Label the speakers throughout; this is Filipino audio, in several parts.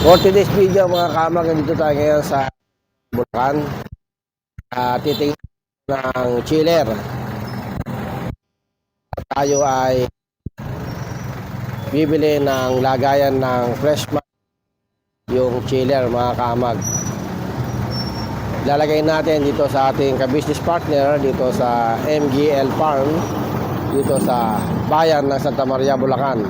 Speaker 1: For today's video mga kamag, dito tayo ngayon sa Bulacan. Titingnan ng chiller. Tayo ay bibili ng lagayan ng fresh yung chiller mga kamag. Lalagay natin dito sa ating ka-business partner dito sa MGL Farm dito sa bayan ng Santa Maria, Bulacan.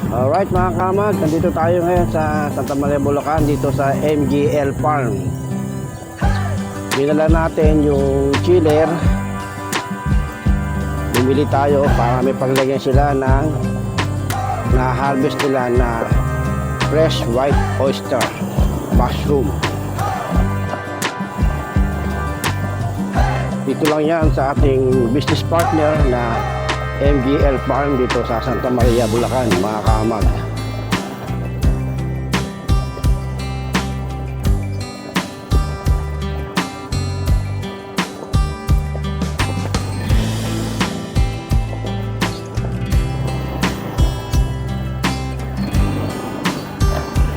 Speaker 1: Alright mga kamag, nandito tayo ngayon sa Santa Maria, Bulacan dito sa MGL Farm. Binala natin yung chiller. Bumili tayo para may paglagyan sila ng na-harvest nila na fresh white oyster mushroom. Dito lang yan sa ating business partner na MGL Farm dito sa Santa Maria, Bulacan mga kamag.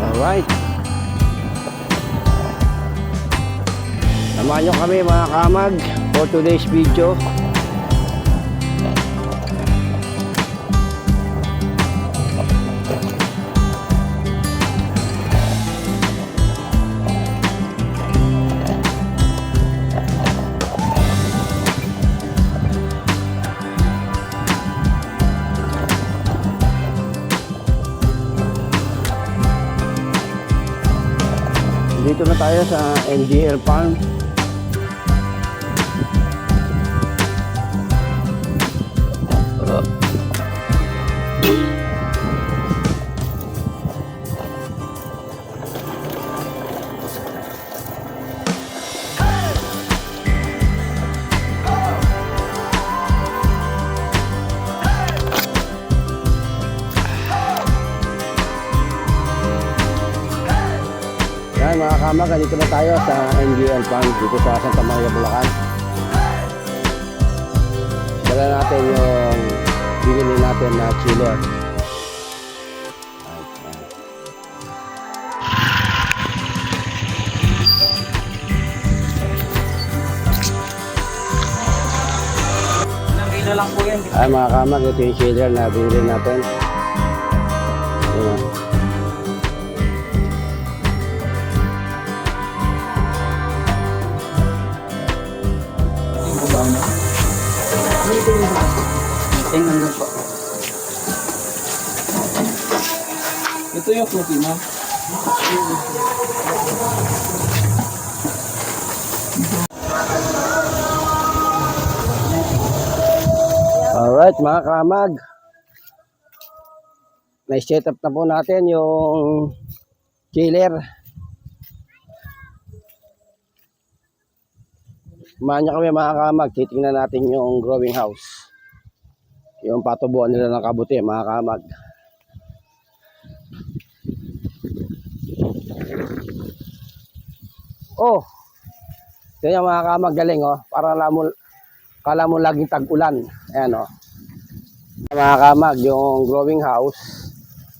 Speaker 1: Alright, samahan nyo kami mga kamag for today's video. Dito na tayo sa MGL Farm. Yan mga kamag, dito na tayo sa MGL Farm dito sa Santa Maria, Bulacan. Dala natin yung binili natin na chiller.
Speaker 2: Ilan lang po yan.
Speaker 1: Ay mga kamag, ito yung chiller na binili natin. Ayan.
Speaker 2: Tingnan lang po. Ito yung fruity mo.
Speaker 1: Alright mga kamag, na-set up na po natin yung chiller. Samahan niyo kami mga kamag, titingnan natin yung growing house. Yung patubuan nila ng kabuti mga kamag. Oh, ito yung mga kamag, galing oh. Para kala mo laging tag-ulan. Ayan oh. Mga kamag, yung growing house,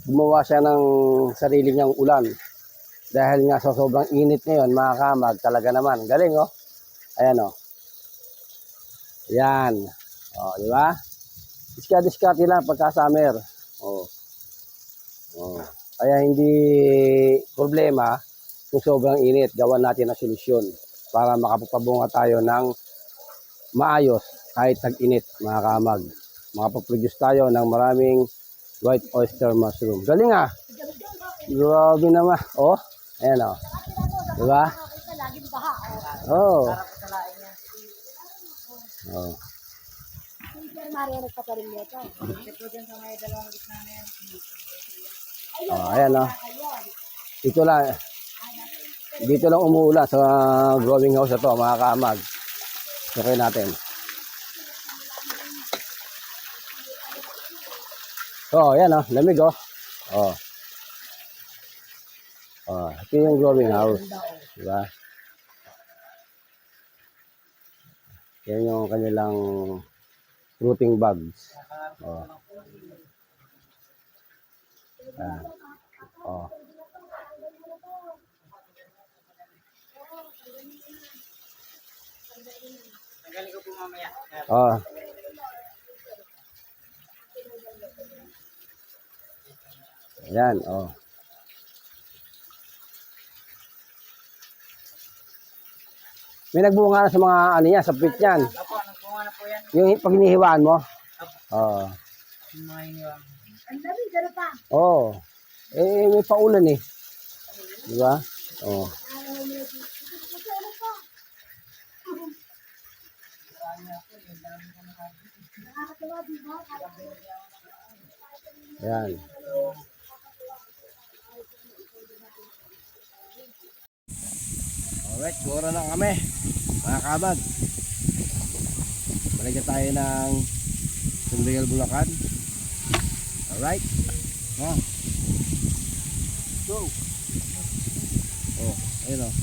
Speaker 1: gumawa siya ng sarili niyang ulan. Dahil nga sa sobrang init ngayon mga kamag, talaga naman. Galing oh. Ayan oh. Yan. Oh, di ba? Diskarte lang pagka summer. Oh. Oh. Kaya hindi problema kung sobrang init, gawan natin ang solusyon para makapagpabunga tayo ng maayos kahit tag-init, mga kamag. Makapaproduce tayo ng maraming white oyster mushroom. Galing ah! Grabe naman. Oh, ayan oh. Diba? Oh. Oh. Oh, ayan oh. Dito lang umuulan sa growing house na to, mga kamag. Okay natin. Oh, ayan oh, lamig oh. Oh. Oh, ito yung growing house. Diba? Yan yung kanilang fruiting bags. Oh. Ah. Oh.
Speaker 2: Magaling ko po mamaya.
Speaker 1: Oh. Ayan, oh. May nagbunga na sa mga ano yan, sa pit yan.
Speaker 2: Apo, nagbunga na po yan.
Speaker 1: Yung pag hinihiwaan mo. Oo.
Speaker 2: Yung mga iniwang.
Speaker 1: Oo. Eh, may paulan eh. Di ba? Oo. Ayan. Alright, gora na kami. Mga kabag. Balik na tayo ng San Miguel, Bulacan. Alright. Oh. Go. Oh, ayun oh.